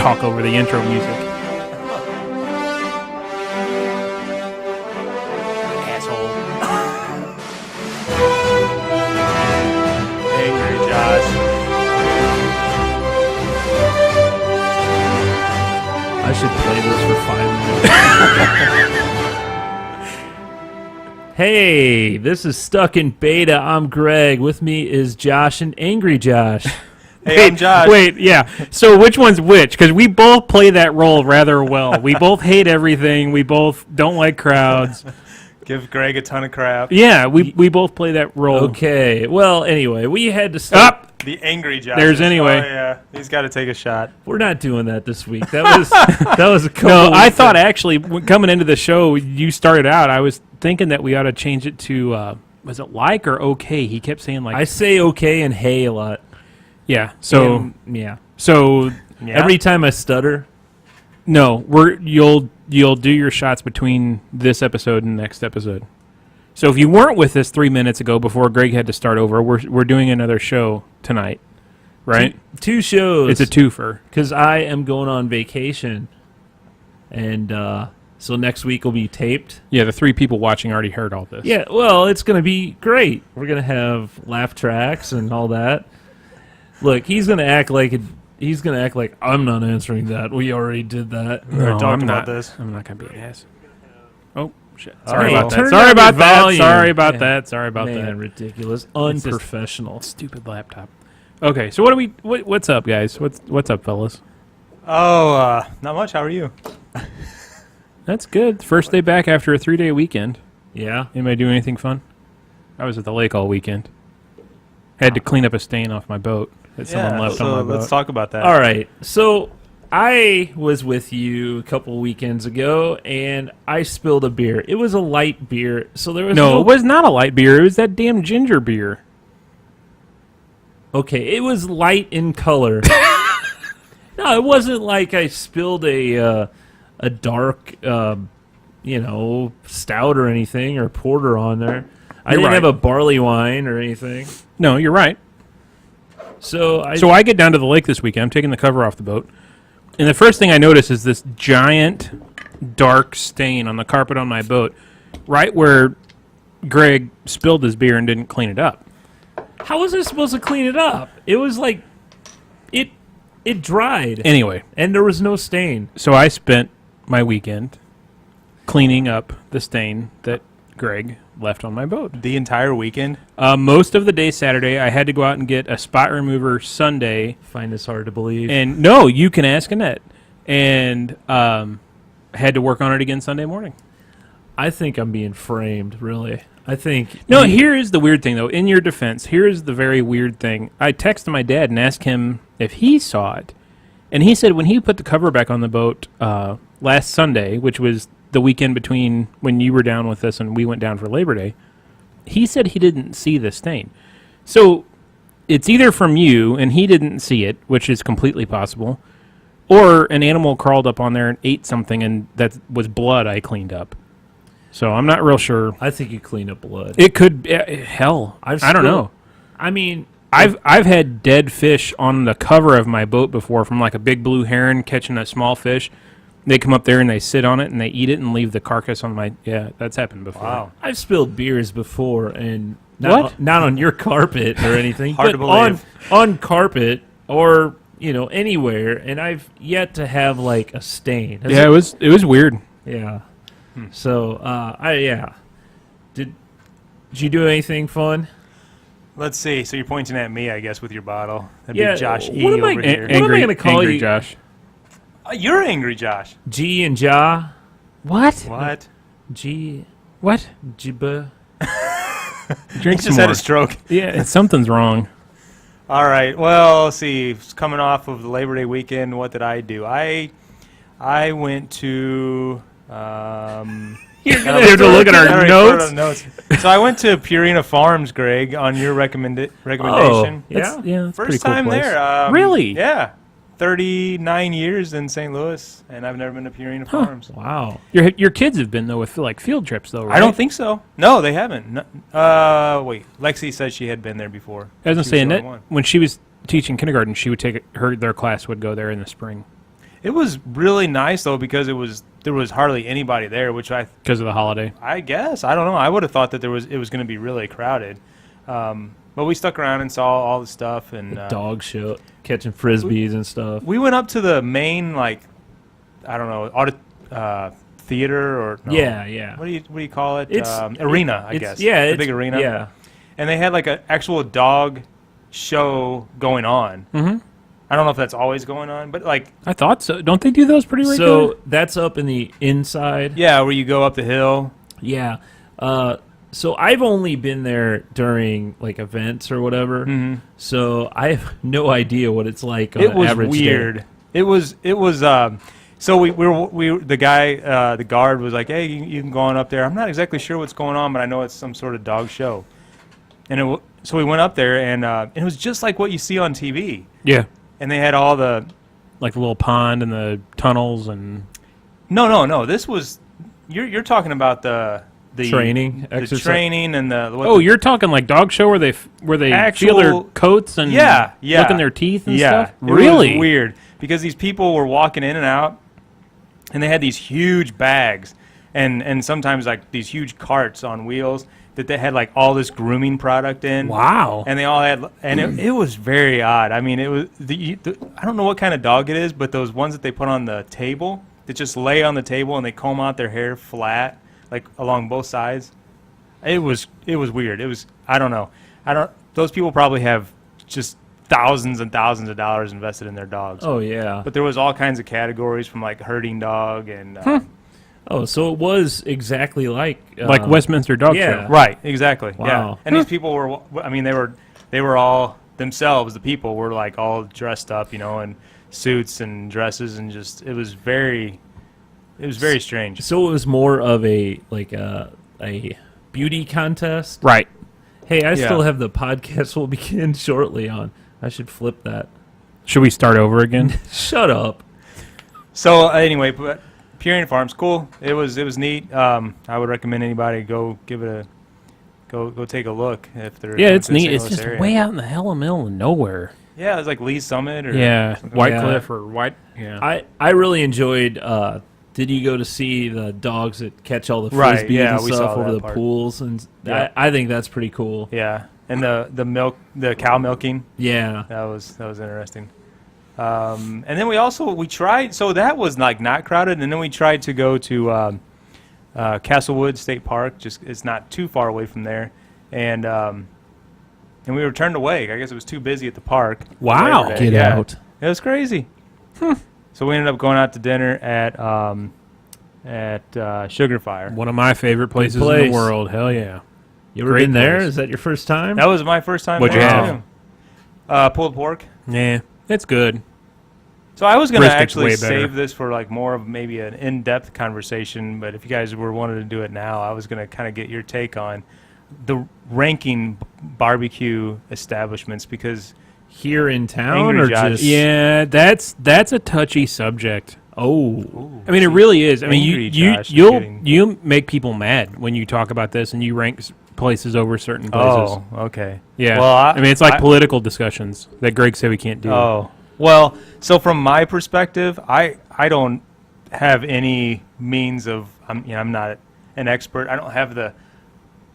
talk over the intro music. Asshole. Angry Josh. I should play this for 5 minutes. Hey, this is Stuck in Beta. I'm Greg. With me is Josh and Angry Josh. Hey, I'm Josh. Wait, yeah. So which one's which? Because we both play that role rather well. We both hate everything. We both don't like crowds. Give Greg a ton of crap. Yeah, we both play that role. Okay. Well, anyway, we had to stop. Up. The Angry Josh. There's anyway. Oh, yeah. He's got to take a shot. We're not doing that this week. That was a couple. No, I weeks thought ago. actually coming into the show, you started out. I was thinking that we ought to change it to was it like or okay? He kept saying like I say okay and hey a lot. yeah. So And, yeah. so Yeah? Every time I stutter, no, you'll do your shots between this episode and next episode. So if you weren't with us 3 minutes ago before Greg had to start over, we're doing another show tonight, right? two shows. It's a twofer. Because I am going on vacation, and so next week will be taped. Yeah, the 3 people watching already heard all this. Yeah, well, it's going to be great. We're going to have laugh tracks and all that. Look, he's going to act like I'm not answering that. We already did that. We already talked I'm about not, this. I'm not going to be an ass. Oh, shit. Oh. Sorry Hey, about that. turn Sorry down about your that. volume. Sorry about Yeah. that. Sorry about Man, that. ridiculous. just- Unprofessional. Stupid laptop. Okay, so what's up, guys? What's up, fellas? Oh, not much. How are you? That's good. First day back after a 3-day weekend. Yeah? Anybody do anything fun? I was at the lake all weekend. Had to clean up a stain off my boat that someone left so on my let's boat. talk about that. All right. So I was with you a couple weekends ago, and I spilled a beer. It was a light beer, so there was No, it was not a light beer. It was that damn ginger beer. Okay, it was light in color. No, it wasn't like I spilled a dark, stout or anything or porter on there. I You're didn't right. have a barley wine or anything. No, you're right. So I get down to the lake this weekend. I'm taking the cover off the boat. And the first thing I notice is this giant dark stain on the carpet on my boat, right where Greg spilled his beer and didn't clean it up. how was I supposed to clean it up? It was like it dried, Anyway, and there was no stain. so I spent my weekend cleaning up the stain that Greg left on my boat. The entire weekend? Most of the day Saturday, I had to go out and get a spot remover Sunday. Find this hard to believe. And no, you can ask Annette. And had to work on it again Sunday morning. I think I'm being framed, really. I think No, here is the weird thing, though. In your defense, here is the very weird thing. I texted my dad and asked him if he saw it. And he said when he put the cover back on the boat last Sunday, which was the weekend between when you were down with us and we went down for Labor Day, he said he didn't see the stain. So it's either from you and he didn't see it, which is completely possible, or an animal crawled up on there and ate something and that was blood I cleaned up. So I'm not real sure. I think you clean up blood. It could hell. I don't know. I mean, I've had dead fish on the cover of my boat before, from like a big blue heron catching a small fish. They come up there and they sit on it and they eat it and leave the carcass on my. Yeah, that's happened before. Wow. I've spilled beers before, and What? not on your carpet or anything, Hard but to believe. on carpet or anywhere, and I've yet to have like a stain. Has Yeah, it was weird. Yeah. So Did you do anything fun? Let's see. So you're pointing at me, I guess, with your bottle. That'd Yeah, be Josh E. what am I- over here. What am I gonna call angry you? Josh? You're angry, Josh. G and Ja. What? What? G What? Jibba. Drink He some just had more. a stroke. Yeah, something's wrong. All right. Well, let's see. Coming off of the Labor Day weekend, what did I do? I went to. You're gonna have to look at our I notes. notes. So I went to Purina Farms, Greg, on your recommendation. Yeah. That's pretty First cool time place. there. Really? Yeah. 39 years in St. Louis, and I've never been to Purina Farms. Wow. Your kids have been though with like field trips though, right? I don't think so. No, they haven't. No, wait. Lexi said she had been there before. I was gonna She say the only Annette, one. when she was teaching kindergarten, she would take their class would go there in the spring. It was really nice though because there was hardly anybody there, which Because of the holiday. I guess I don't know. I would have thought that it was going to be really crowded, but we stuck around and saw all the stuff and Dog show, catching frisbees and stuff. we went up to the main I don't know theater or no, Yeah. What do you call it? It's arena, I guess. Yeah, the big arena. Yeah. And they had like an actual dog show going on. Mm-hmm. I don't know if that's always going on, but like I thought so. Don't they do those pretty regularly? So that's up in the inside. yeah, where you go up the hill. Yeah. So I've only been there during like events or whatever. Mm-hmm. So I have no idea what it's like on It an was average weird. day. It was. So we the guy, the guard was like, "Hey, you can go on up there." I'm not exactly sure what's going on, but I know it's some sort of dog show. And so we went up there, and it was just like what you see on TV. Yeah. And they had all the Like the little pond and the tunnels and... no. This was you're talking about the Training, the exercise. training, and the Oh, you're talking like dog show where they feel their Actual- coats and yeah look in their teeth and yeah. stuff? It Really? was weird because these people were walking in and out, and they had these huge bags, and sometimes like these huge carts on wheels that they had like all this grooming product in. Wow. And they all had, and it was very odd. I mean, it was I don't know what kind of dog it is, but those ones that they put on the table that just lay on the table and they comb out their hair flat, like along both sides. It was weird. It was, I don't know. Those people probably have just thousands and thousands of dollars invested in their dogs. Oh yeah. But there was all kinds of categories from like herding dog and Oh, so it was exactly like Westminster Dog yeah. Show. right, exactly. Wow. Yeah. And these people were, I mean, they were all themselves. The people were like all dressed up, in suits and dresses, and just it was very strange. So it was more of a beauty contest. Right. Hey, I Yeah. still have the podcast will begin shortly on. I should flip that. Should we start over again? Shut up. So anyway, but Purina Farms, cool. It was neat. I would recommend anybody go give it go take a look if they're Yeah, in it's the neat. St. It's Louis just area. way out in the hell middle of nowhere. Yeah, it's like Lee Summit or Yeah. something White like that. Cliff or White. Yeah. I really enjoyed. Did you go to see the dogs that catch all the Right, frisbees yeah, and we stuff saw over that the part. pools? And Yeah. I think that's pretty cool. Yeah, and the cow milking. Yeah. That was interesting. And then we tried. So that was like not crowded. And then we tried to go to Castlewood State Park. Just it's not too far away from there, and we were turned away. I guess it was too busy at the park. Wow. Labor Day. Get Yeah. out. It was crazy. So we ended up going out to dinner at Sugar Fire. One of my favorite places in place. the world. Hell yeah. You ever Great been there? place. Is that your first time? That was my first time. What'd you there, have? too. Pulled pork. Yeah. It's good. So I was going to Bristet's actually way better. save this for like more of maybe an in-depth conversation, but if you guys were wanted to do it now, I was going to kind of get your take on the ranking barbecue establishments because Here in town Angry or Josh. just Yeah, that's a touchy subject. Oh. I mean, it really is. I mean, Angry Josh is getting- you make people mad when you talk about this and you rank places over certain places. oh, okay. Yeah. Well, I mean, it's like political discussions that Greg said we can't do. Oh, well, so from my perspective, I don't have any means of I'm not an expert. I don't have the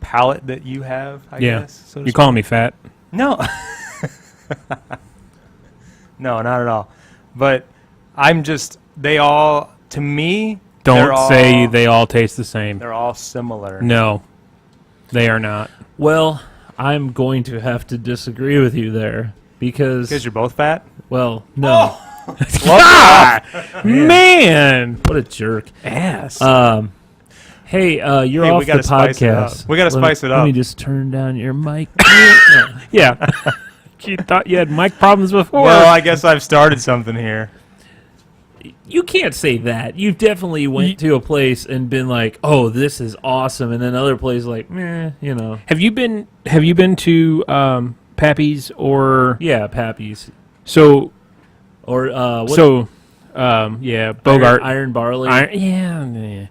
palate that you have, I Yeah. guess. So to You speak. calling me fat? No. No, not at all. But I'm just they all to me they're Don't say all- they all taste the same. they're all similar. No, they are not. Well, I'm going to have to disagree with you there because Because you're both fat? well, no. Man, What a jerk. ass. Hey, you're Hey, we off the gotta spice it up. podcast. We gotta spice it Let me up. just turn down your mic. yeah. You thought you had mic problems before. Well, I guess I've started something here. You can't say that. You've definitely went to a place and been like, "Oh, this is awesome," and then other places like, "Meh," you know. Have you been to Pappy's or Yeah, Pappy's so or what, yeah, Bogart. Iron Barley. Yeah.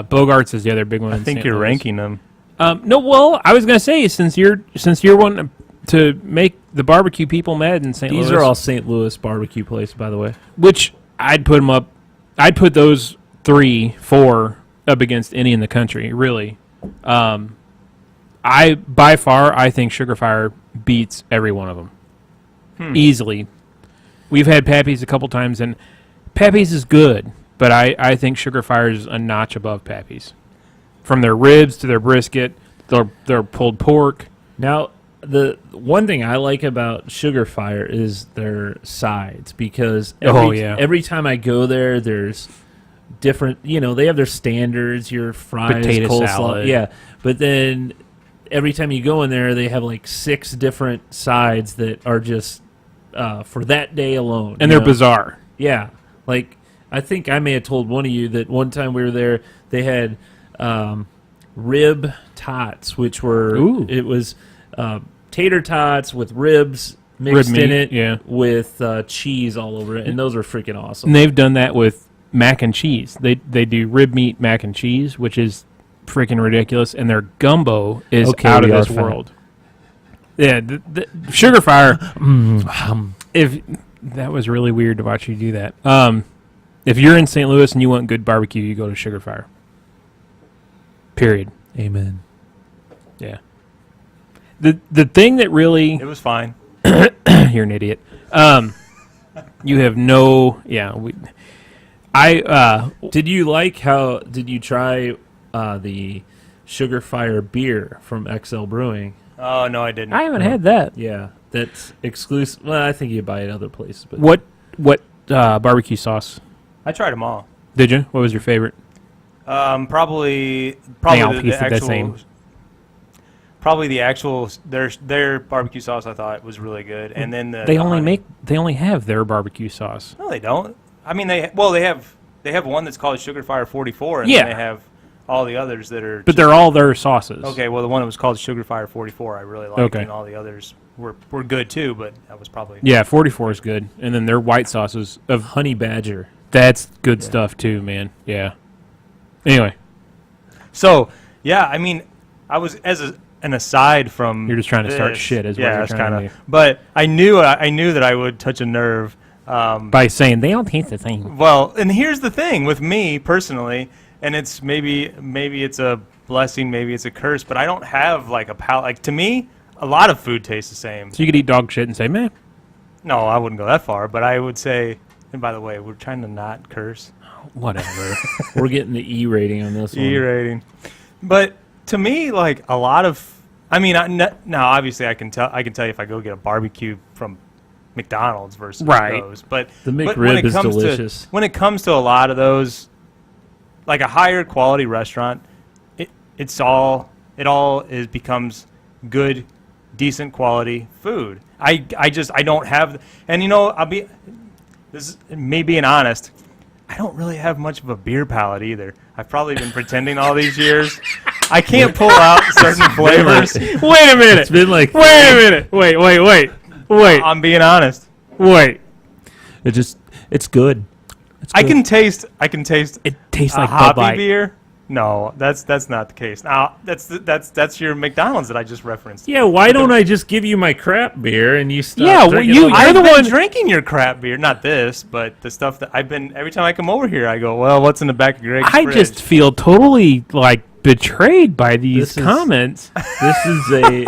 Bogart's is the other big one. I in think St. you're Louis. ranking them. No, well, I was gonna say since you're wanting to make the barbecue people mad in St. Louis, These are all St. Louis barbecue places, by the way. which I'd put them up. I'd put those 3, 4 up against any in the country. Really, by far I think Sugar Fire beats every one of them easily. We've had Pappy's a couple times, and Pappy's is good, but I think Sugar Fire is a notch above Pappy's. From their ribs to their brisket, their pulled pork. Now, the one thing I like about Sugar Fire is their sides, because every time I go there, there's different, they have their standards, your fries, Potato coleslaw. salad. Yeah, but then every time you go in there, they have like 6 different sides that are just for that day alone. And they're bizarre. Yeah. Like, I think I may have told one of you that one time we were there, they had rib tots, which were, it was tater tots with ribs mixed in it with cheese all over it. And those are freaking awesome. And they've done that with mac and cheese. They do rib meat mac and cheese, which is freaking ridiculous. And their gumbo is out of this world. Yeah, the Sugar Fire. If that was really weird to watch you do that. If you're in St. Louis and you want good barbecue, you go to Sugar Fire. Period. Amen. Yeah. The thing that really It was fine. you're an idiot. You have no did you try the Sugar Fire beer from XL Brewing? Oh, no, I didn't. I haven't had that. Yeah, that's exclusive. Well, I think you buy it other places. But What barbecue sauce I tried them all. did you? What was your favorite? Probably all the tasted the actual. same. Probably the actual their barbecue sauce I thought was really good, and then They only have their barbecue sauce. No, they don't. I mean, they have one that's called Sugar Fire 44, and Yeah. then they have all the others that are. But they're all their sauces. Okay, well, the one that was called Sugar Fire 44, I really liked, Okay. and all the others were good too. But that was probably. Yeah, 44 is good, and then their white sauces of Honey Badger. that's good stuff too, man. Yeah. Anyway, So yeah, I mean, I was an aside from. you're just trying to start this- shit, is what yeah, you're that's trying kind to of. But I knew that I would touch a nerve. do. By saying they all taste the same. Well, and here's the thing with me personally, and it's maybe it's a blessing, maybe it's a curse, but I don't have like a palate. Like to me, a lot of food tastes the same. So you could eat dog shit and say, man, No, I wouldn't go that far, but I would say. And by the way, we're trying to not curse. whatever. We're getting the E rating on this one. E rating. But to me, like a lot of, I mean, now obviously I can tell you if I go get a barbecue from McDonald's versus Right. those, but The but McRib is delicious. when it comes to a lot of those, like a higher quality restaurant, it becomes good, decent quality food. I don't have, and this is me being honest. I don't really have much of a beer palate either. I've probably been pretending all these years. I can't pull out certain flavors. Wait a minute. It's been like Wait a minute. Wait. I'm being honest. Wait. it's good. It's I good. can taste It tastes a like Bud hoppy Light. beer. No, that's not the case. Now that's your McDonald's that I just referenced. Yeah, why don't I just give you my crap beer and you stop? Yeah, well, drinking you- like I- I've the been one- drinking your crap beer, not this, but the stuff that I've been. Every time I come over here, I go, "Well, what's in the back of Greg's I fridge?" just feel totally like betrayed by these This is- comments. This is a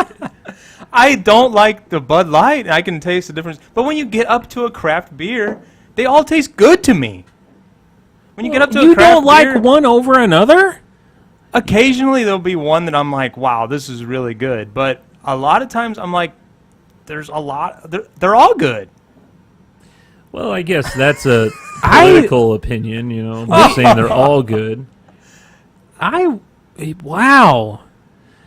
I don't like the Bud Light. I can taste the difference, but when you get up to a craft beer, they all taste good to me. When you get up to You a craft don't like beer, one over another? occasionally there'll be one that I'm like, "Wow, this is really good," but a lot of times I'm like, "There's a lot. They're all good." well, I guess that's a political opinion. I'm not saying they're all good. Wow.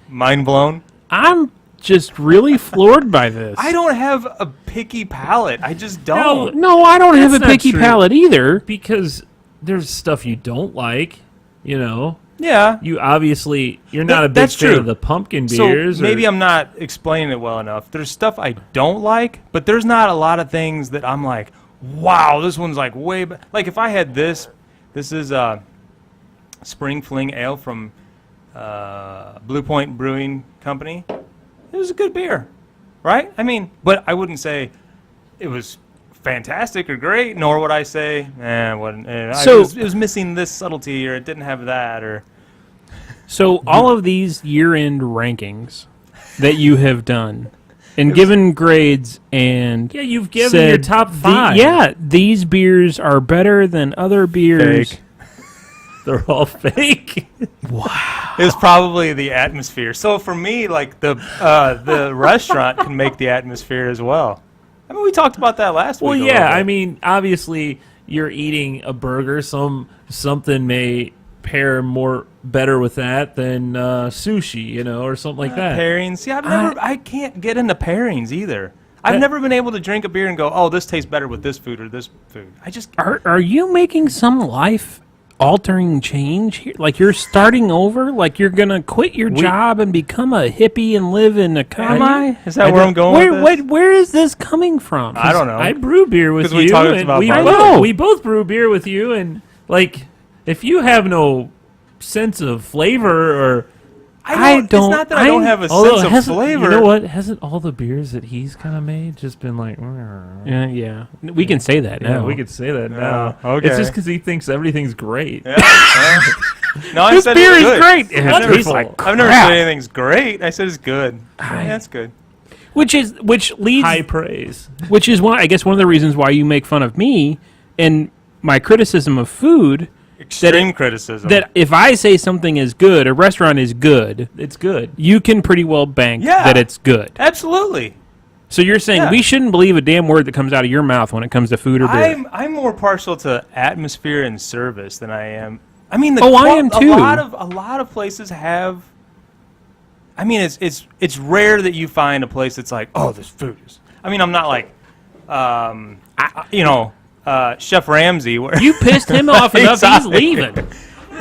Mind blown. I'm just really floored by this. I don't have a picky palate. I just don't. No, I don't have a That's not picky true. palate either. Because there's stuff you don't like. Yeah. You obviously you're not a big That's fan true. of the pumpkin So beers. maybe I'm not explaining it well enough. There's stuff I don't like, but there's not a lot of things that I'm like, wow, this one's like way better. Like if I had this is Spring Fling Ale from Blue Point Brewing Company. It was a good beer, right? I mean, but I wouldn't say it was fantastic or great, nor would I say, So- it was missing this subtlety, or it didn't have that, or So all of these year-end rankings that you have done and given grades and Yeah, you've given said your top 5. these beers are better than other beers. Fake. They're all fake. it was probably the atmosphere. So for me, like the restaurant can make the atmosphere as well. I mean, we talked about that last Well, week. a yeah, little bit. I mean, obviously, you're eating a burger. Something may pair better with that than sushi, or something like that. Pairings. Yeah, I can't get into pairings either. I've never been able to drink a beer and go, oh, this tastes better with this food or this food. I just Are you making some life-altering change here? Like you're starting over? Like you're going to quit your job and become a hippie and live in a country? Is that where I'm going with this? Where is this coming from? I don't know. I brew beer with 'Cause you. we talked and about we, barbecue. both, we both brew beer with you, and like, if you have no sense of flavor or I don't- It's not that I don't have a although sense of hasn't- flavor. You know what? Hasn't all the beers that he's kind of made just been like? Yeah. We can say that Yeah, now. we could say that now. okay. It's just because he thinks everything's great. Yeah, no, I This said beer it's is good. great. It's It wonderful. tastes like I've never crap. said anything's great. I said it's good. That's good. Which leads High praise. which is one of the reasons why you make fun of me and my criticism of food. Extreme criticism. That if I say something is good, a restaurant is good, It's good. you can pretty well bank Yeah. that it's good. Absolutely. So you're saying Yeah. we shouldn't believe a damn word that comes out of your mouth when it comes to food or beer. I'm more partial to atmosphere and service than I am. I mean, I am too. A lot of places have. I mean, it's rare that you find a place that's like, oh, this food is. I mean, I'm not like, Chef Ramsay. Where You pissed him off enough, he's Exactly. leaving.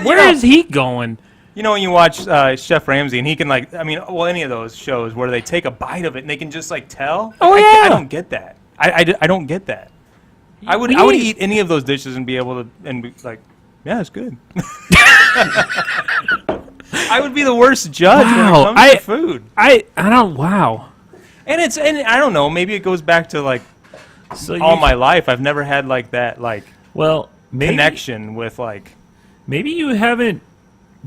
Where is he going? You know, when you watch Chef Ramsay and he can any of those shows where they take a bite of it and they can just like tell. Oh, I yeah. don't get that. I don't get that. I would eat any of those dishes and be able to and be like, yeah, it's good. I would be the worst judge when Wow, it comes to food. I don't, wow. And I don't know, maybe it goes back to like So all my life. I've never had like that maybe, connection with like. Maybe you haven't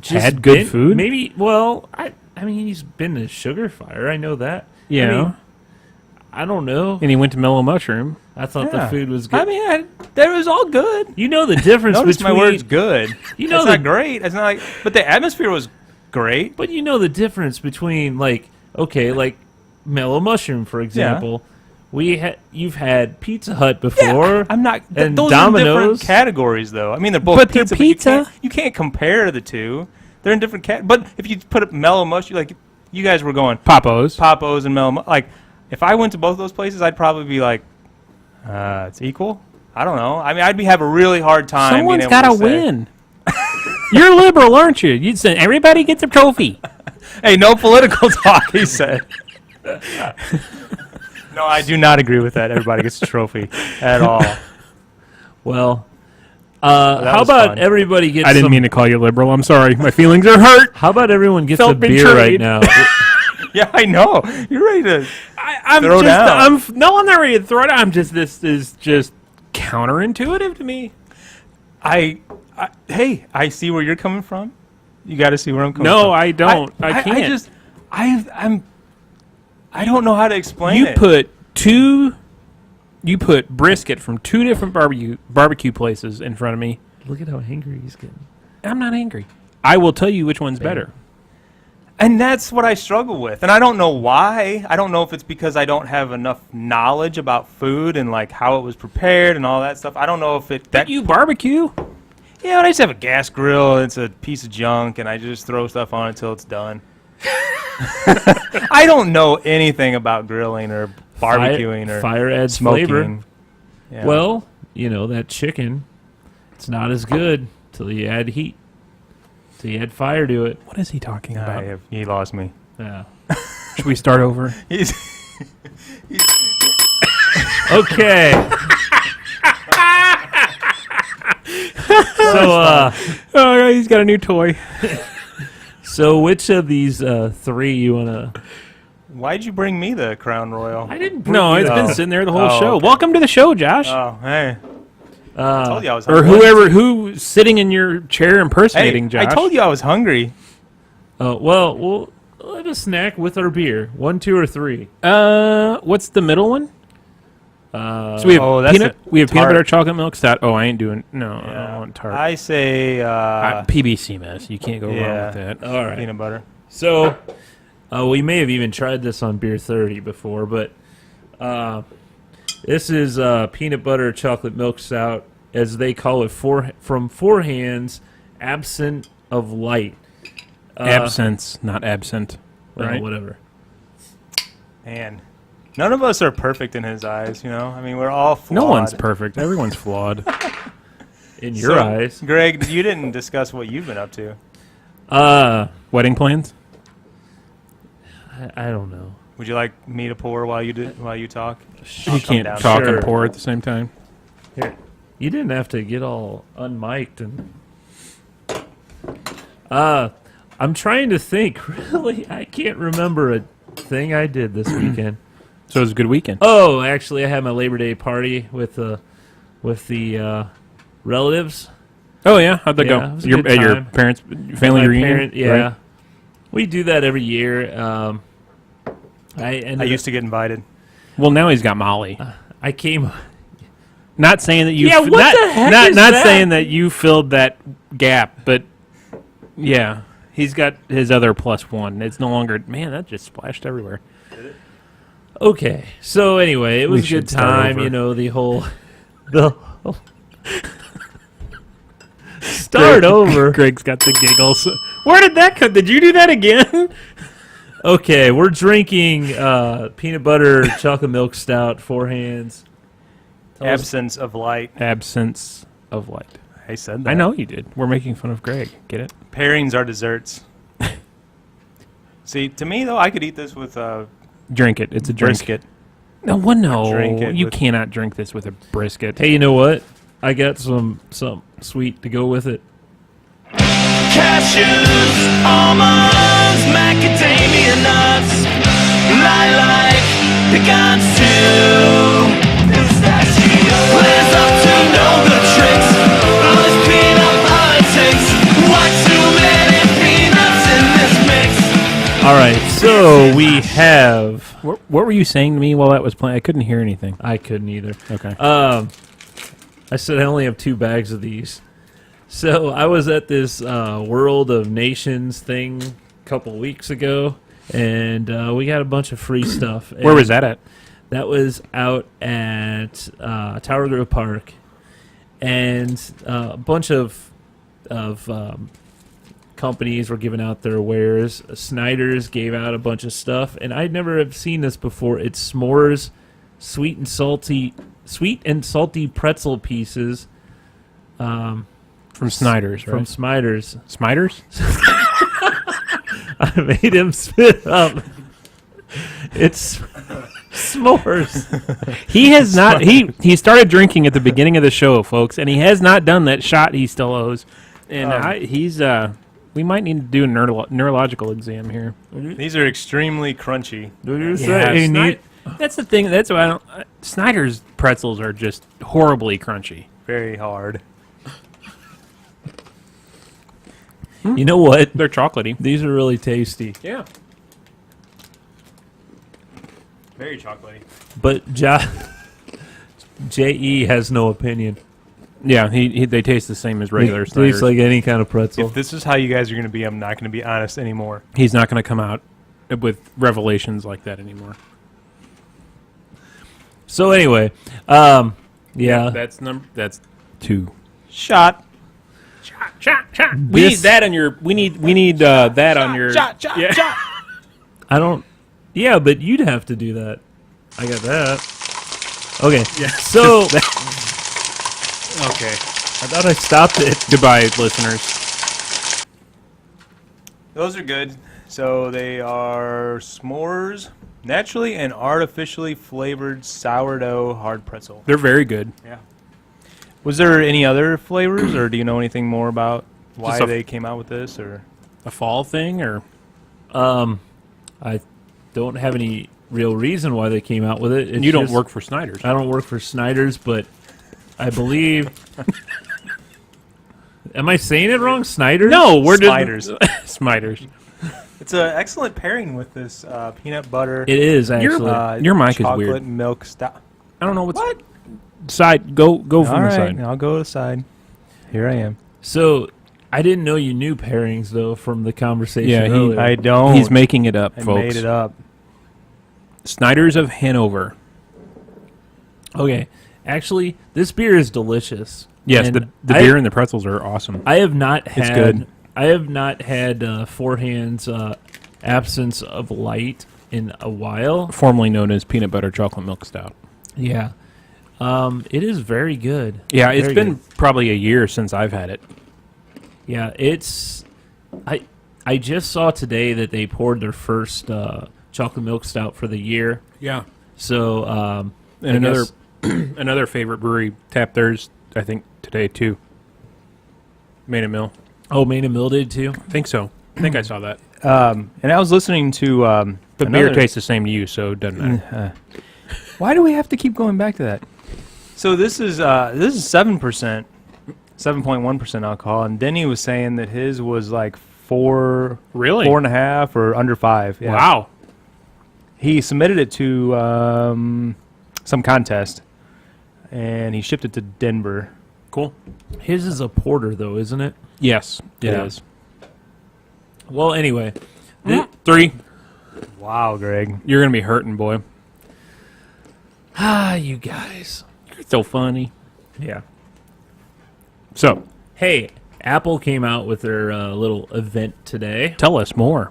just Had good food? Maybe. I mean, he's been to Sugar Fire. I know that. Yeah. I mean, I don't know. And he went to Mellow Mushroom. I thought Yeah. the food was good. I mean, that was all good. You know the difference Notice between my words good. You know it's the- not great. It's not like, but the atmosphere was great. But you know the difference between like Mellow Mushroom, for example. You've had Pizza Hut before. I'm not. And those are different Domino's. categories, though. I mean, they're both But they're pizza. pizza. But you can't compare the two. They're in different But if you put up Mellow Mushroom, like you guys were going Papos and Mellow. Like if I went to both those places, I'd probably be like, it's equal. I don't know. I mean, have a really hard time. Someone's got to win. You're liberal, aren't you? You'd say everybody gets a trophy. Hey, no political talk, he said. No, I do not agree with that. Everybody gets a trophy at all. Well, that how was about fun. everybody gets I didn't some, mean to call you liberal. I'm sorry. My feelings are hurt. How about everyone gets Felt a beer betrayed. right now? Yeah, I know. You're ready to. I'm Throw down. I'm not ready to throw it. This is just counterintuitive to me. Hey, I see where you're coming from. You got to see where I'm coming from. No, I don't. I can't. I don't know how to explain it. You put brisket from two different barbecue places in front of me. Look at how angry he's getting. I'm not angry. I will tell you which one's better. And that's what I struggle with. And I don't know why. I don't know if it's because I don't have enough knowledge about food and like how it was prepared and all that stuff. I don't know if That you barbecue? Yeah, when I just have a gas grill, it's a piece of junk, and I just throw stuff on it until it's done. I don't know anything about grilling or barbecuing or fire adds smoking. flavor. Yeah. Well, that chicken, it's not as good till you add heat, till you add fire to it. What is he talking about? He lost me. Yeah. Should we start over? He's Okay. So, Oh, he's got a new toy. so which of these three you want to Why'd you bring me the Crown Royal? I didn't. Bring No, you it's that. been sitting there the whole Oh, show. okay. Welcome to the show, Josh. Oh, hey. I told you I was Or hungry. who's sitting in your chair impersonating Hey, Josh. I told you I was hungry. Well, we'll have a snack with our beer. 1, 2, or 3. What's the middle one? So we have that's peanut tart. butter chocolate milk stout. Oh, I ain't doing I don't want tart. I say PBC mess. You can't go wrong yeah. with that. All right. peanut butter. So, we may have even tried this on Beer 30 before, but this is peanut butter chocolate milk stout, as they call it, from Four Hands, absent of light. Absence, not absent. Well, Right? whatever. Man, none of us are perfect in his eyes, you know? I mean, we're all flawed. No one's perfect. Everyone's flawed. In your So, eyes. Greg, you didn't discuss what you've been up to. Wedding plans? I don't know. Would you like me to pour while you talk? You can't down. talk Sure. and pour at the same time. Here, you didn't have to get all unmiked and. I'm trying to think. Really, I can't remember a thing I did this weekend. So it was a good weekend. Oh, actually, I had my Labor Day party with the relatives. Oh yeah, how'd that Yeah, it go? was a Your good at your time. parents' family My reunion. parent- yeah, right? we do that every year. I used to get invited. Well, now he's got Molly. I came. Not saying that you. Yeah, what not, the heck Not is not that? saying that you filled that gap, but yeah, he's got his other +1. It's no longer. Man, that just splashed everywhere. Okay, so anyway, it We was a should good start time. over. You know, the whole. Start over. Greg's got the giggles. Where did that come? Did you do that again? Okay, we're drinking peanut butter chocolate milk stout, Four Hands. Tell us- Absence of light. Absence of light. I said that. I know you did. We're making fun of Greg. Get it? Pairings are desserts. See, to me, though, I could eat this with Drink it. It's a drink. brisket. No, no. Drink it You with- cannot drink this with a brisket. Hey, you know what? I got some sweet to go with it. Cashews, almonds, macadamia nuts, lilac, pecans too. Pistachios. Liz up to know the tricks. All this peanut politics. Why too many peanuts in this mix? All right, so we have. What were you saying to me while that was playing? I couldn't hear anything. I couldn't either. Okay. I said I only have 2 bags of these. So I was at this World of Nations thing a couple weeks ago, and we got a bunch of free stuff. Where was that at? That was out at Tower Grove Park, and a bunch of companies were giving out their wares. Snyders gave out a bunch of stuff, and I'd never have seen this before. It's S'mores, sweet and salty pretzel pieces. From Snyders, right? From Smiders. Smiders? I made him spit up. It's s'mores. He has not. He started drinking at the beginning of the show, folks, and he has not done that shot he still owes. And he's. We might need to do a neurological exam here. These are extremely crunchy. That's the thing. That's why I don't. Snyder's pretzels are just horribly crunchy. Very hard. You know what? They're chocolatey. These are really tasty. Yeah. Very chocolatey. But J.E. has no opinion. Yeah, they taste the same as regular It Snyder's. tastes like any kind of pretzel. If this is how you guys are going to be, I'm not going to be honest anymore. He's not going to come out with revelations like that anymore. So anyway, yeah. That's 2. Shot. Shot. We need that on your. We need that on your. Shot. I don't. Yeah, but you'd have to do that. I got that. Okay. Yeah. So Okay. I thought I stopped it. Goodbye, listeners. Those are good. So they are s'mores, naturally and artificially flavored sourdough hard pretzel. They're very good. Yeah. Was there any other flavors, or do you know anything more about why Just they came out with this? Or A fall thing, or I don't have any real reason why they came out with it. And you don't work for Snyders. I don't work for Snyders, but I believe. Am I saying it wrong? Snyders? No, we're Sliders. Smiders. It's an excellent pairing with this peanut butter. It is actually. Your mic is chocolate weird. milk stout. I don't know what's What? side. Go from All the right, side. I'll go to the side. Here I am. So I didn't know you knew pairings though from the conversation Yeah, earlier. I don't. He's making it up, I folks. made it up. Snyders of Hanover. Okay, actually, this beer is delicious. Yes, And the beer and the pretzels are awesome. I have not had. good. I have not had Four Hands absence of light in a while. Formerly known as peanut butter chocolate milk stout. Yeah, it is very good. Yeah, it's Very been good. probably a year since I've had it. Yeah, it's. I just saw today that they poured their first chocolate milk stout for the year. Yeah. So And I another guess- another favorite brewery tapped theirs, I think, today too. Main and Mill. Oh, Main and Mill did too. I think so. I think I saw that. And I was listening to The beer tastes the same to you, so it doesn't matter. Why do we have to keep going back to that? So this is 7%, 7.1% alcohol, and Denny was saying that his was like Really? 4.5 or under 5. Yeah. Wow. He submitted it to some contest, and he shipped it to Denver. Cool. His is a porter though, isn't it? Yes, it is. Yeah. Well, anyway, 3. Wow, Greg. You're going to be hurting, boy. you guys. You're so funny. Yeah. So, Hey, Apple came out with their little event today. tell us more.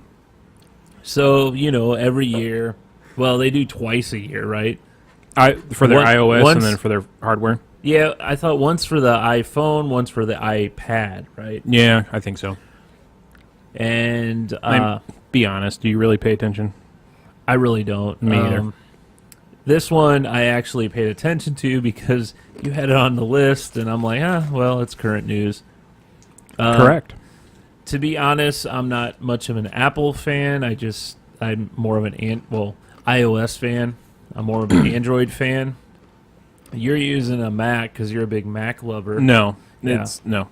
So, every year, well, they do twice a year, right? For their Once- iOS once- and then for their hardware? Yeah, I thought once for the iPhone, once for the iPad, right? Yeah, I think so. And Be honest, do you really pay attention? I really don't. Me either. This one I actually paid attention to because you had it on the list, and I'm like, well, it's current news. Correct. To be honest, I'm not much of an Apple fan. I'm more of an iOS fan. I'm more of an Android fan. You're using a Mac because you're a big Mac lover. No. Yeah. It's no.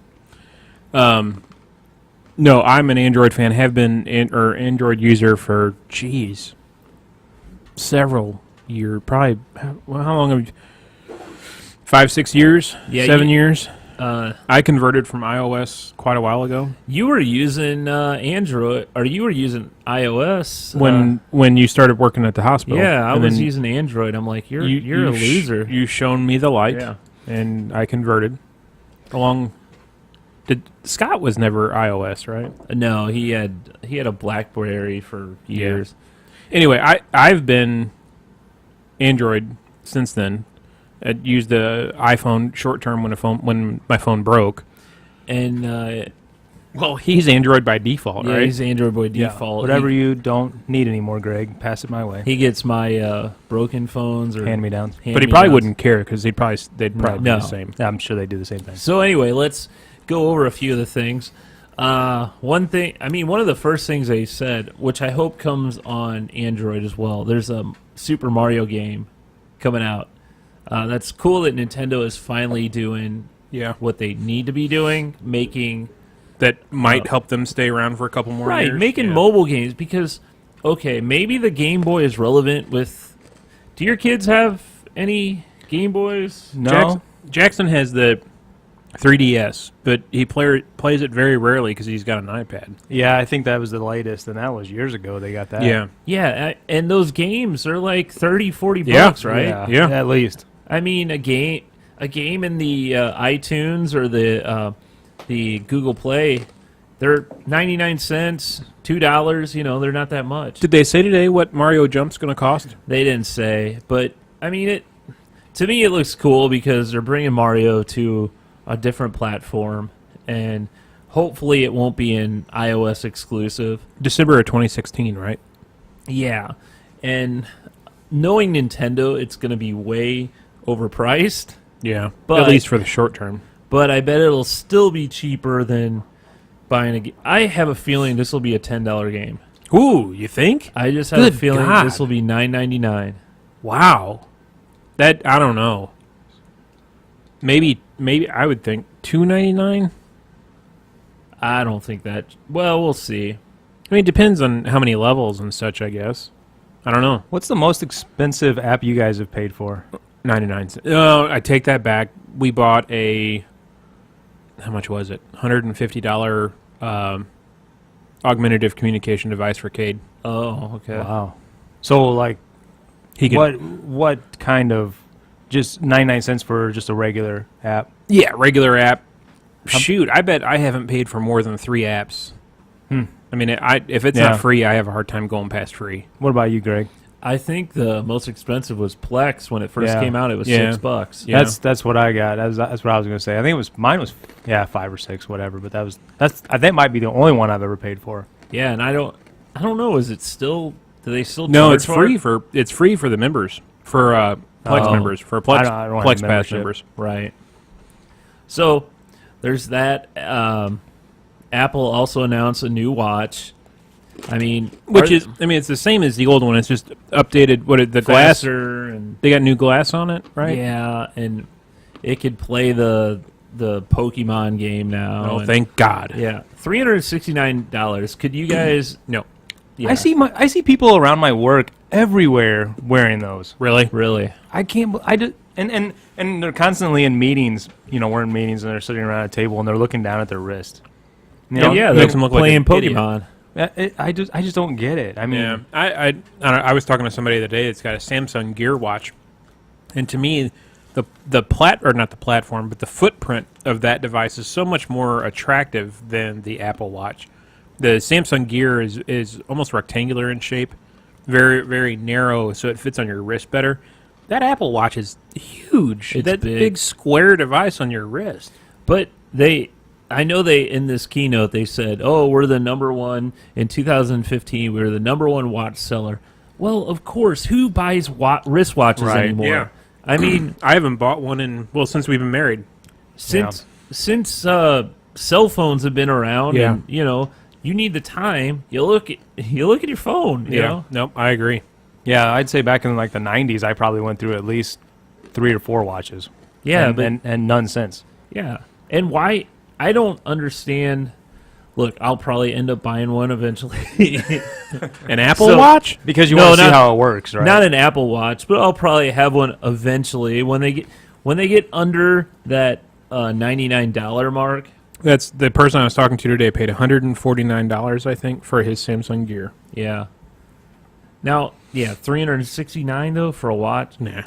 No, I'm an Android fan. Have been Android user for several years. Probably how long have you? 5-6 years? Yeah, 7 years? Uh, I converted from iOS quite a while ago. you were using Android, or you were using iOS When you started working at the hospital. Yeah, I And was then using Android. I'm like, you're a loser. You shown me the light, Yeah. and I converted. Scott was never iOS, right? No, he had a BlackBerry for years. Anyway, I've been Android since then. I used the iPhone short term when my phone broke. And Well, he's Android by default, yeah, right? he's Android by Yeah, default. whatever you don't need anymore, Greg, pass it my way. He gets my broken phones or Hand me downs. But he probably hand-me-downs. wouldn't care because they'd probably do No. the same. I'm sure they do the same thing. So anyway, let's go over a few of the things. One of the first things they said, which I hope comes on Android as well. There's a Super Mario game coming out. That's cool that Nintendo is finally doing Yeah, what they need to be doing, making that might help them stay around for a couple more years. making Yeah. mobile games because maybe the Game Boy is relevant with. Do your kids have any Game Boys? No. Jackson has the 3DS, but he plays it very rarely because he's got an iPad. Yeah, I think that was the latest, and that was years ago they got that. Yeah, and those games are like 30, 40 Yeah. bucks, right? Yeah. At least. I mean, a game in the iTunes or the Google Play, they're 99 cents, $2. They're not that much. Did they say today what Mario Jump's going to cost? They didn't say, but I mean, to me, it looks cool because they're bringing Mario to a different platform, and hopefully, it won't be an iOS exclusive. December of 2016, right? Yeah, and knowing Nintendo, it's going to be way overpriced. Yeah, But- at least for the short term. But I bet it'll still be cheaper than buying a game. I have a feeling this will be a $10 game. Ooh, you think? I just have a Good feeling God. this will be $9.99. Wow. That, I don't know. Maybe I would think $2.99. I don't think that. Well, we'll see. I mean, it depends on how many levels and such, I guess. I don't know. What's the most expensive app you guys have paid for? 99 cents. Oh, I take that back. We bought how much was it? $150 augmentative communication device for Cade. Oh, okay. Wow. So, like, He could, what kind of, just 99 cents for just a regular app? yeah, regular app. Shoot, I bet I haven't paid for more than 3 apps. I mean, if it's Yeah. not free, I have a hard time going past free. What about you, Greg? I think the most expensive was Plex when it first Yeah. came out. It was Yeah. $6. Yeah. That's what I got. That's what I was gonna say. I think mine was 5 or 6, whatever. But I think might be the only one I've ever paid for. Yeah, and I don't know. Is it still? Do they still? No, charge it's for free it? it's free for the members, for Plex Oh. members, for Plex, I don't have Plex Pass membership. members. Right. So there's that. Apple also announced a new watch. I mean, It's the same as the old one. It's just updated. The glass? faster and They got new glass on it, right? yeah, and it could play the Pokemon game now. Oh, and- thank God. yeah, $369. Could you guys? No, Yeah, I see people around my work everywhere wearing those. really. really. I can't. I just and they're constantly in meetings. You know, we're in meetings and they're sitting around a table and they're looking down at their wrist. You know? Yeah, makes they're them look like playing an idiot. Pokemon. I just don't get it. I mean, Yeah, I was talking to somebody the other day that's got a Samsung Gear watch, and to me, not the platform, but the footprint of that device is so much more attractive than the Apple Watch. The Samsung Gear is almost rectangular in shape, very very narrow, so it fits on your wrist better. That Apple Watch is huge. It's that big. square device on your wrist. But I know in this keynote they said, "Oh, we're the number one in 2015. We were the number one watch seller." Well, of course, who buys wristwatches Right, anymore? yeah. I mean, I haven't bought one since we've been married. since cell phones have been around, Yeah. and you need the time. You look at your phone. You know? Nope, I agree. yeah, I'd say back in like the '90s, I probably went through at least 3 or 4 watches. Yeah, and, but and none since. yeah, and why? I don't understand. Look, I'll probably end up buying one eventually. An Apple So- Watch? Because you No, want to see not- how it works, right? Not an Apple Watch, but I'll probably have one eventually when they get under that $99 mark. That's the person I was talking to today paid $149, I think, for his Samsung Gear. Yeah. Now, yeah, $369 though for a watch. Nah.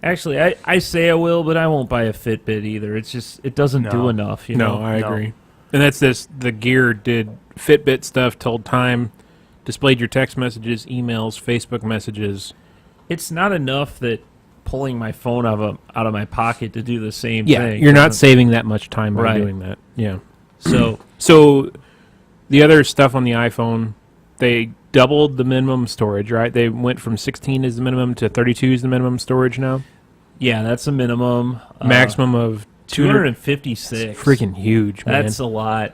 Actually, I say I will, but I won't buy a Fitbit either. It's just it doesn't do No. enough. You know? No, I No. agree. And that's the Gear did Fitbit stuff, told time, displayed your text messages, emails, Facebook messages. It's not enough that pulling my phone out of my pocket to do the same Yeah, thing. you're not saving that much time by Right. doing that. Yeah. So The other stuff on the iPhone, they doubled the minimum storage, right? They went from 16 as the minimum to 32 as the minimum storage now. yeah, that's a minimum. Maximum of 256. Freaking huge, man. That's a lot.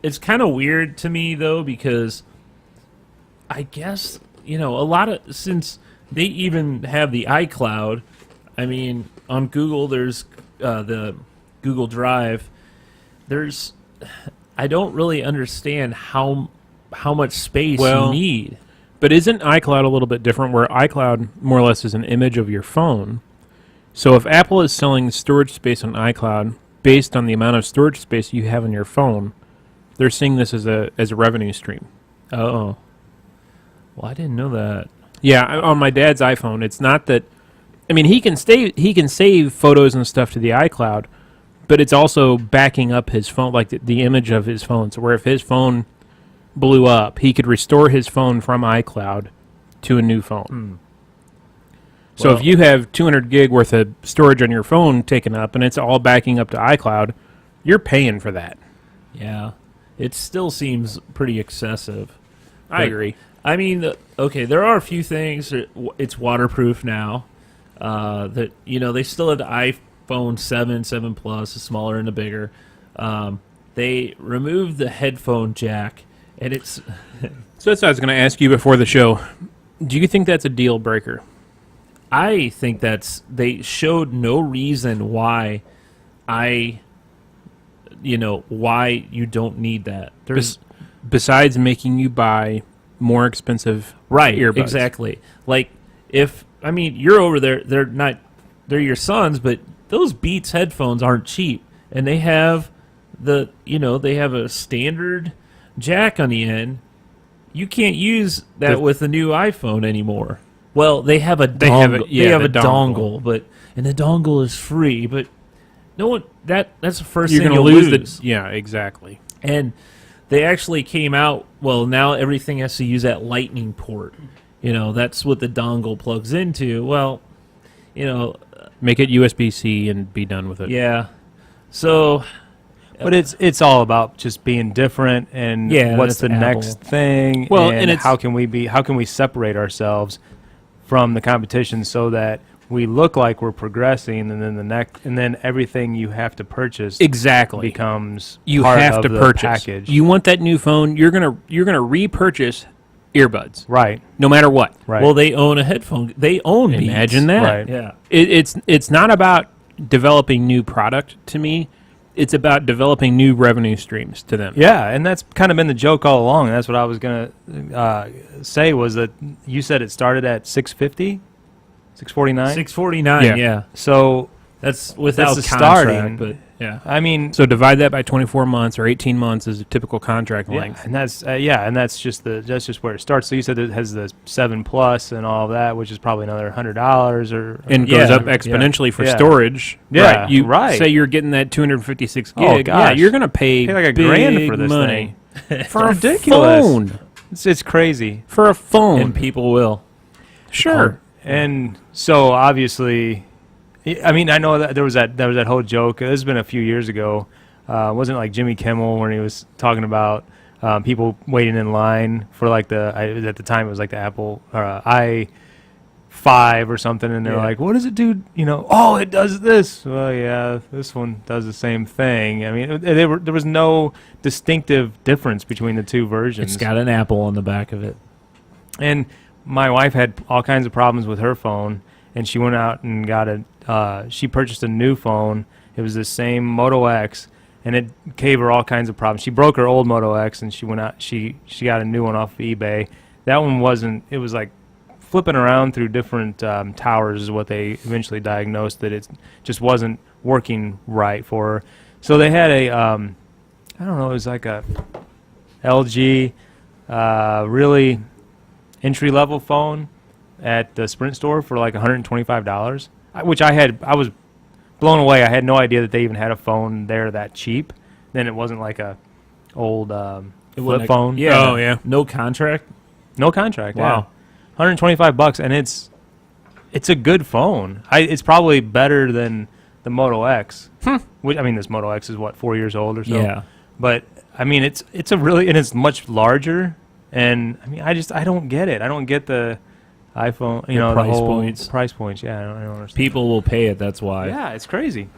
It's kind of weird to me though because I guess a lot of since they even have the iCloud. I mean, on Google, there's the Google Drive. I don't really understand how much space Well, you need. But isn't iCloud a little bit different, where iCloud more or less is an image of your phone? So if Apple is selling storage space on iCloud based on the amount of storage space you have on your phone, they're seeing this as a revenue stream. Oh, well, I didn't know that. Yeah, on my dad's iPhone, it's not that. I mean, he can save photos and stuff to the iCloud, but it's also backing up his phone, like the image of his phone. So where if his phone blew up, he could restore his phone from iCloud to a new phone. So Well- if you have 200 gig worth of storage on your phone taken up and it's all backing up to iCloud, you're paying for that. Yeah, it still seems pretty excessive. I But- agree. I mean, okay, there are a few things. It's waterproof now. That they still have the iPhone 7, 7 Plus, the smaller and the bigger. They removed the headphone jack, And it's So that's what I was going to ask you before the show. Do you think that's a deal breaker? I think they showed no reason why why you don't need that. There's Besides making you buy more expensive earbuds. Exactly. Like you're over there, they're your sons, but those Beats headphones aren't cheap, and they have they have a standard jack on the end. You can't use that with the new iPhone anymore. Well, they have a dongle. They have a dongle, and the dongle is free, but no one that's the first You're thing going to you'll lose. lose. Yeah, exactly. And they actually came out, well, now everything has to use that lightning port. That's what the dongle plugs into. Well, Make it USB-C and be done with it. yeah. So, But it's all about just being different and what's the that's next Apple. thing. Well, and it's- how can we separate ourselves from the competition so that we look like we're progressing, and then everything you have to purchase Exactly. becomes You part have of to the purchase. package. You want that new phone, you're gonna repurchase earbuds. Right. No matter what. Right. well, they own a headphone. They own Beats. Imagine that. Right. Yeah. It's not about developing new product to me. It's about developing new revenue streams to them. Yeah, and that's kind of been the joke all along. And that's what I was gonna say was that you said it started at $650, $649. $649. Yeah. So That's without the contract, starting. but yeah. I mean, So divide that by 24 months or 18 months is a typical contract yeah, length. and that's just where it starts. So you said it has the 7 Plus and all of that, which is probably another $100 or And goes Yeah, up exponentially for yeah. storage. Yeah, Right. You right. say you're getting that 256 Oh, gig. Yeah, gosh. you're going to pay Pay like a big grand for this money for a ridiculous. phone. it's crazy. For a phone. And people will. Sure. And so obviously, I mean, I know that there was that whole joke. This has been a few years ago. Wasn't it like Jimmy Kimmel when he was talking about people waiting in line for like at the time it was like the Apple i5 or something, and they're Yeah. like, "What does it do?" Oh, it does this. Well, yeah, this one does the same thing. I mean, there was no distinctive difference between the two versions. It's got an apple on the back of it. And my wife had all kinds of problems with her phone, and she went out and she purchased a new phone. It was the same Moto X, and it gave her all kinds of problems. She broke her old Moto X, and she went out. She got a new one off of eBay. That one wasn't. It was like flipping around through different towers is what they eventually diagnosed, that it just wasn't working right for her. So they had a I don't know. It was like a LG, really entry-level phone at the Sprint store for like $125, which I was blown away. I had no idea that they even had a phone there that cheap. Then it wasn't like a old flip phone. Yeah. Oh, yeah. No contract. No contract. Wow. Yeah. $125, and it's a good phone. It's probably better than the Moto X. Which, I mean, this Moto X is what, 4 years old or so. Yeah. But I mean, it's a really, and it's much larger. And I mean, I don't get it. I don't get the iPhone, The the price whole points. price points. Yeah, I don't understand. People will pay it. That's why. Yeah, it's crazy.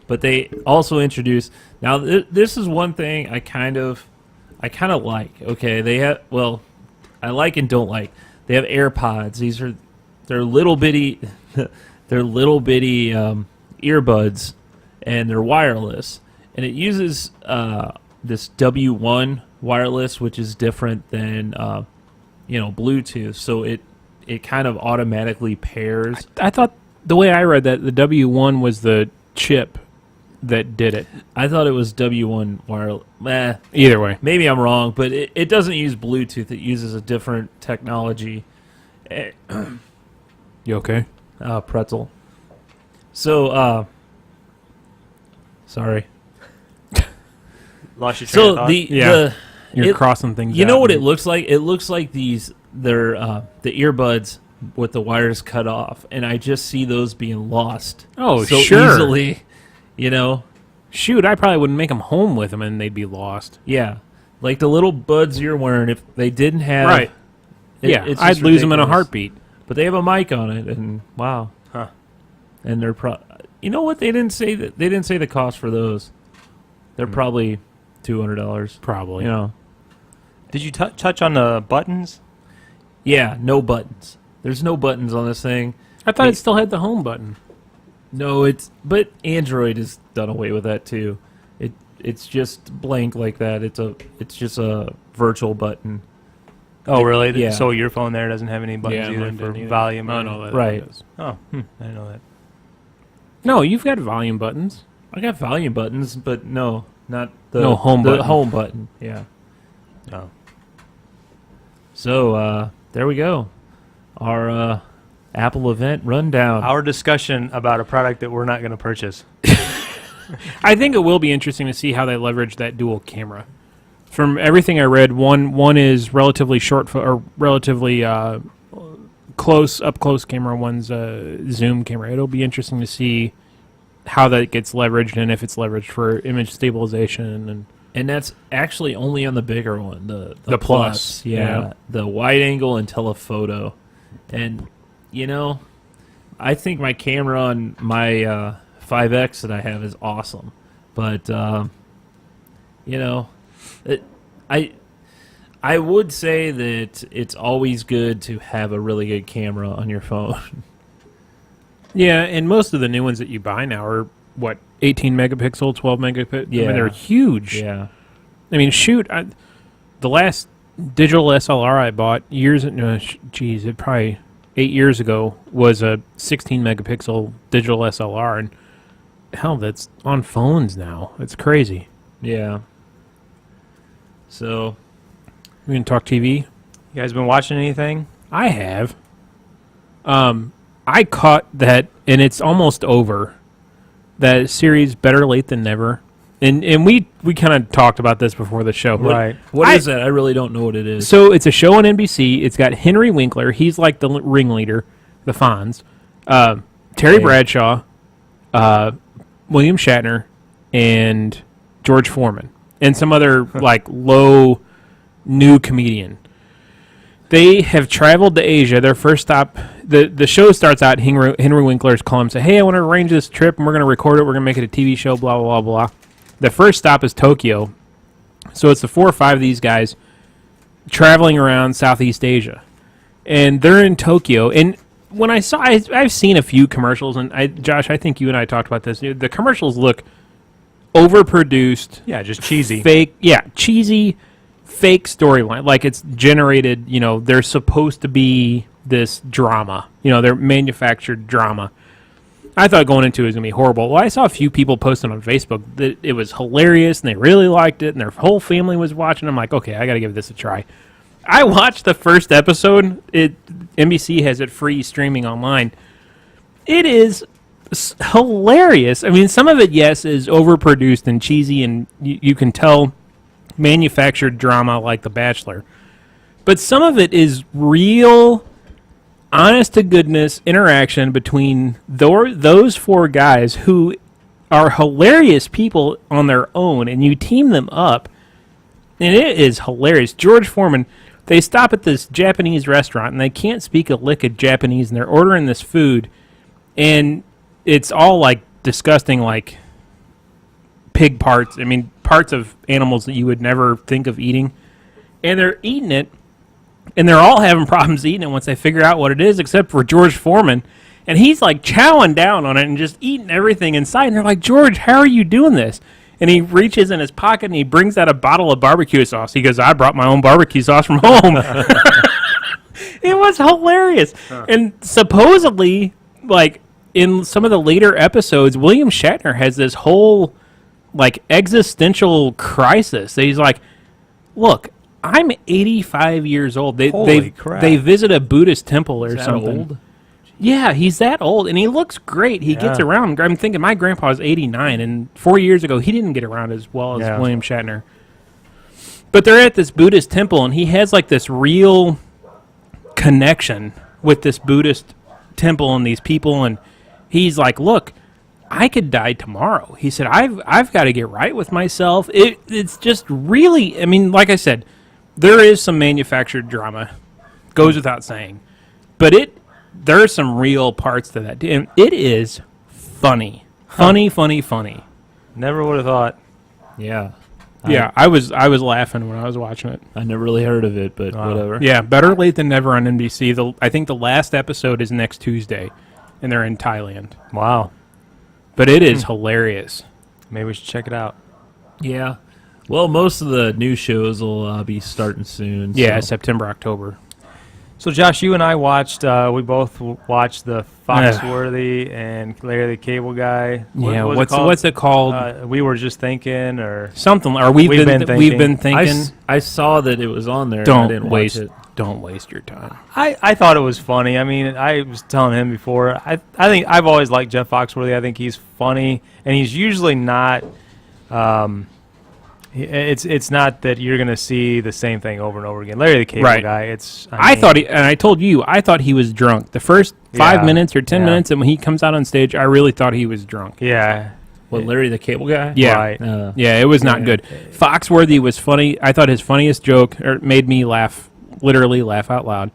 But they also introduced. Now this is one thing I kind of like. Okay, they have. Well, I like and don't like. They have AirPods. They're little bitty, earbuds, and they're wireless. And it uses this W1 wireless, which is different than Bluetooth. So it kind of automatically pairs. I thought the way I read that, the W1 was the chip that did it. I thought it was W1 wireless. Either way. Maybe I'm wrong, but it doesn't use Bluetooth. It uses a different technology. You okay? Pretzel. So, sorry. Lost your train of So thought? the You're crossing things You out. know what it looks like? It looks like they're the earbuds with the wires cut off, and I just see those being lost. Oh, so sure. easily. Shoot, I probably wouldn't make them home with them and they'd be lost. Yeah, like the little buds you're wearing. If they didn't have, Right. it's just I'd lose them in a ridiculous. heartbeat. But they have a mic on it, and wow, Huh. and they're you know what? They didn't say that. They didn't say the cost for those. They're probably $200. Probably. Did you touch on the buttons? Yeah, no buttons. There's no buttons on this thing. I thought it still had the home button. No, but Android has done away with that too. It's just blank like that. It's just a virtual button. Oh, really? Yeah. So your phone there doesn't have any buttons Yeah, either mine for didn't either. volume? Oh, or- no, that Right. does. Oh, I didn't know that. No, you've got volume buttons. I got volume buttons, but no, not the No home the button. home button. Yeah. Oh. So there we go. Our Apple event rundown. Our discussion about a product that we're not going to purchase. I think it will be interesting to see how they leverage that dual camera. From everything I read, one is relatively short or relatively close camera. One's a zoom camera. It'll be interesting to see how that gets leveraged and if it's leveraged for image stabilization And that's actually only on the bigger one, the The Plus. Plus, Yeah, yeah. the wide angle and telephoto. And, I think my camera on my 5X that I have is awesome. But, I would say that it's always good to have a really good camera on your phone. Yeah, and most of the new ones that you buy now are, 18 megapixel, 12 megapixel? I Yeah. mean, they're huge. Yeah. I mean, shoot, the last digital SLR I bought probably 8 years ago was a 16 megapixel digital SLR, and hell, that's on phones now. It's crazy. Yeah. So, We can talk TV. You guys been watching anything? I have. I caught that, and it's almost over. That series, Better Late Than Never, and we kind of talked about this before the show. Right. what I- is that? I really don't know what it is. So it's a show on NBC. It's got Henry Winkler. He's like the ringleader, the Fonz. Terry Okay. Bradshaw, William Shatner, and George Foreman, and some other like low new comedian. They have traveled to Asia. Their first stop, the show starts out, Henry Winkler's calling him, say, hey, I want to arrange this trip, and we're going to record it. We're going to make it a TV show, blah, blah, blah, blah. The first stop is Tokyo. So it's the 4 or 5 of these guys traveling around Southeast Asia. And they're in Tokyo. And when I've seen a few commercials, and Josh, I think you and I talked about this. The commercials look overproduced, Yeah, just cheesy. fake, cheesy, fake storyline. Like it's generated, they're supposed to be this drama. They're manufactured drama. I thought going into it was going to be horrible. Well, I saw a few people posting on Facebook that it was hilarious and they really liked it and their whole family was watching. I'm like, okay, I got to give this a try. I watched the first episode. NBC has it free streaming online. It is hilarious. I mean, some of it, yes, is overproduced and cheesy, and you can tell manufactured drama like The Bachelor. But some of it is real, honest-to-goodness interaction between those 4 guys who are hilarious people on their own, and you team them up, and it is hilarious. George Foreman, they stop at this Japanese restaurant, and they can't speak a lick of Japanese, and they're ordering this food, and it's all, like, disgusting, like, pig parts. I mean, parts of animals that you would never think of eating. And they're eating it, and they're all having problems eating it once they figure out what it is, except for George Foreman. And he's, like, chowing down on it and just eating everything inside. And they're like, George, how are you doing this? And he reaches in his pocket, and he brings out a bottle of barbecue sauce. He goes, I brought my own barbecue sauce from home. It was hilarious. And supposedly, like, in some of the later episodes, William Shatner has this whole, like, existential crisis. He's like, look, I'm 85 years old. Holy crap. They visit a Buddhist temple or Is that something. old? Yeah, he's that old, and he looks great. He gets Yeah. around. I'm thinking my grandpa was 89, and 4 years ago, he didn't get around as well as Yeah. William Shatner. But they're at this Buddhist temple, and he has, like, this real connection with this Buddhist temple and these people, and he's like, look, I could die tomorrow. He said, I've got to get right with myself. It's just really, I mean, like I said, there is some manufactured drama, goes without saying, but there are some real parts to that, and it is funny. Funny. Never would have thought. Yeah. Yeah, I was laughing when I was watching it. I never really heard of it, but whatever. Yeah, better late than never on NBC. I think the last episode is next Tuesday, and they're in Thailand. Wow. But it is hilarious. Maybe we should check it out. Yeah. Well, most of the new shows will be starting soon. Yeah, so. September, October. So, Josh, you and I watched, we both watched the Foxworthy and Larry the Cable Guy. Yeah, What was it called? what's it called? We Were Just Thinking, or Something. Or we've been thinking. I saw that it was on there. and I didn't waste watch it. Don't waste your time. I thought it was funny. I mean, I was telling him before, I think I've always liked Jeff Foxworthy. I think he's funny, and he's usually not, it's not that you're going to see the same thing over and over again. Larry the Cable Guy, I thought and I told you, I thought he was drunk. The first 5 minutes or 10 minutes, and when he comes out on stage, I really thought he was drunk. Yeah. What, Larry the Cable Guy? Yeah. Right. Yeah, it was not good. Foxworthy was funny. I thought his funniest joke, or made me laugh, literally laugh out loud,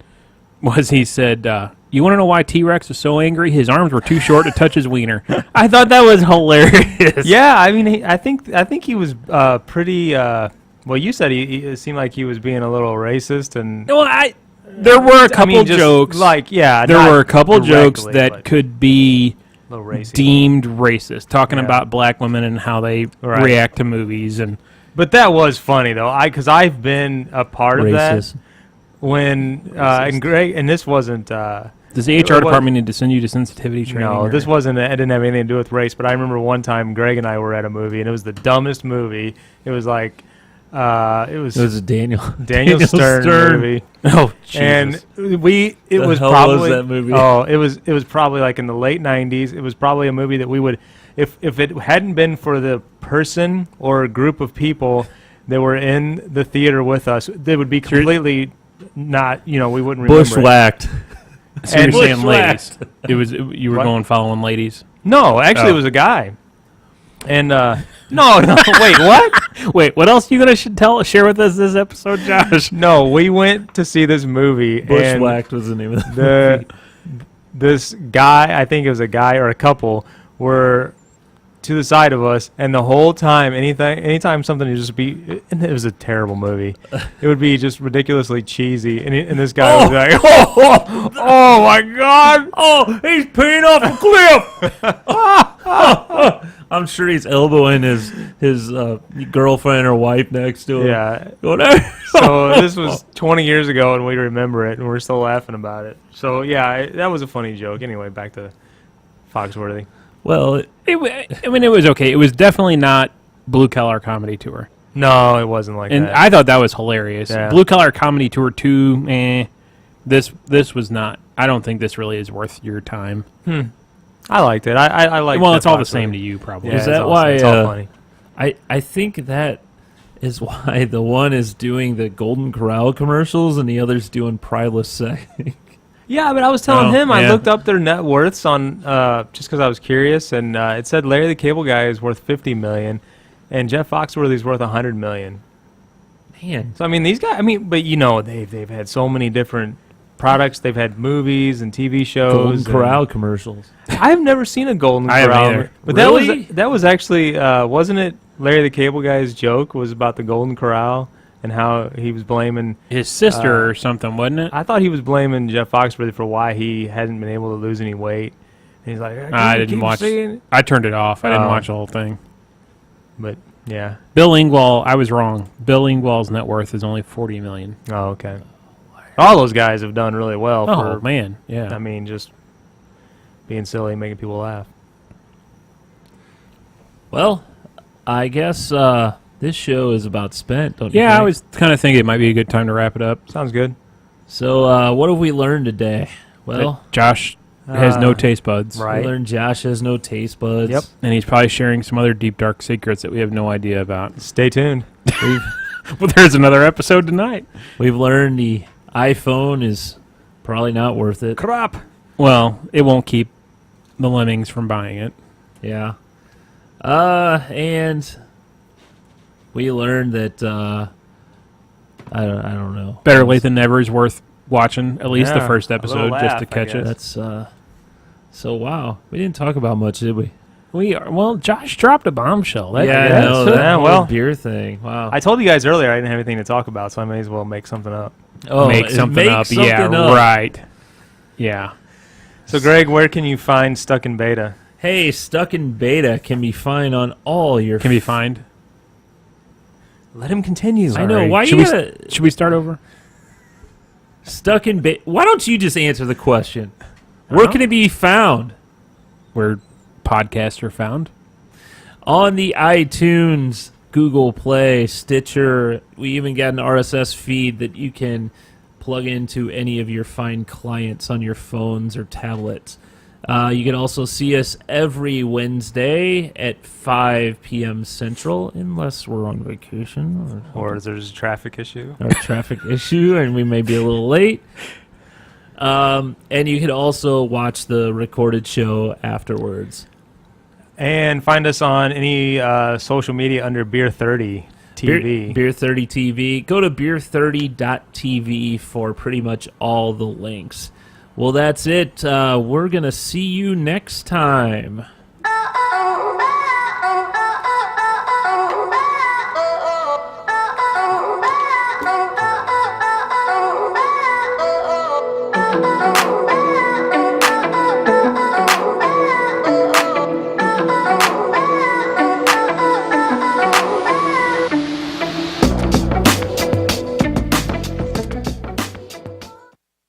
was he said, you want to know why T-Rex was so angry? His arms were too short to touch his wiener. I thought that was hilarious. Yeah, I mean, I think he was pretty. Well, you said it seemed like he was being a little racist, and Well, there were a couple jokes. There were a couple jokes that could be a little racy. deemed racist, talking about black women and how they react to movies, But that was funny though, because I've been a part of that. When and Greg, and this wasn't. Does the HR department need to send you to sensitivity training? No, this wasn't. It didn't have anything to do with race. But I remember one time Greg and I were at a movie, and it was the dumbest movie. It was like, it was a Daniel Stern movie. Oh, Jesus. And it was hell probably was that movie? Oh, it was probably like in the late '90s. It was probably a movie that we would, if it hadn't been for the person or a group of people that were in the theater with us, they would be completely not. We wouldn't remember. Bushwhacked. So you're saying ladies. You were going following ladies? No, actually, it was a guy. And no, wait, what? Wait, what else you gonna share with us this episode, Josh? No, we went to see this movie. Bushwhacked was the name of the movie. This guy, I think it was a guy or a couple, were to the side of us, and the whole time, anytime something would just be, and it was a terrible movie, it would be just ridiculously cheesy, and this guy was like, oh my God, oh, he's peeing off a cliff. I'm sure he's elbowing his girlfriend or wife next to him. Yeah. Whatever. So this was 20 years ago, and we remember it, and we're still laughing about it. So yeah, that was a funny joke. Anyway, back to Foxworthy. Well, it was okay. It was definitely not Blue Collar Comedy Tour. No, it wasn't like and that. I thought that was hilarious. Yeah. Blue Collar Comedy Tour 2, this was not. I don't think this really is worth your time. I liked it. I liked it. Well, it's all the same to you, probably. Yeah, is that why? It's all funny. I think that is why the one is doing the Golden Corral commercials and the other's doing Prideless Sex. Yeah, but I was telling him, I yeah. looked up their net worths on just because I was curious, and it said Larry the Cable Guy is worth $50 million, and Jeff Foxworthy's worth $100 million. Man. So I mean, these guys. I mean, but they've had so many different products. They've had movies and TV shows. Golden Corral commercials. I've never seen a Golden I haven't Corral, either. but Really? that was actually wasn't it? Larry the Cable Guy's joke was about the Golden Corral and how he was blaming His sister or something, wasn't it? I thought he was blaming Jeff Foxworthy for why he hadn't been able to lose any weight. And he's like, I didn't watch. I turned it off. I didn't watch the whole thing. But yeah. Bill Engvall, I was wrong. Bill Engvall's net worth is only $40 million. Oh, okay. All those guys have done really well. Oh man, yeah. I mean, just being silly, making people laugh. Well, I guess this show is about spent, don't you Yeah, think? I was kind of thinking it might be a good time to wrap it up. Sounds good. So, what have we learned today? Well, That Josh has no taste buds. right. we learned Josh has no taste buds. Yep. And he's probably sharing some other deep, dark secrets that we have no idea about. Stay tuned. Well, there's another episode tonight. We've learned the iPhone is probably not worth it. Crap. Well, it won't keep the lemmings from buying it. Yeah. And we learned that I don't know. Better late than never is worth watching at least the Yeah, first a episode little just to laugh, I catch it. guess. That's so wow. We didn't talk about much, did we? We are. Well, Josh dropped a bombshell. I know Yeah, that well, whole beer thing. Wow. I told you guys earlier I didn't have anything to talk about, so I may as well make something up. Make something up. something Yeah, up. right. Yeah. So, Greg, where can you find Stuck in Beta? Hey, Stuck in Beta can be found on all your... Can be fined. Let him continue. I know. Why should you we, gotta... should we start over? Stuck in Beta... Why don't you just answer the question? Where can it be found? Where podcasts are found. On the iTunes, Google Play, Stitcher. We even got an RSS feed that you can plug into any of your fine clients on your phones or tablets. You can also see us every Wednesday at 5 p.m. Central, unless we're on vacation Or there's a traffic issue. or a traffic issue, and we may be a little late. And you can also watch the recorded show afterwards. And find us on any social media under Beer 30 TV. Beer 30 TV. Go to beer30.tv for pretty much all the links. Well, that's it. We're going to see you next time.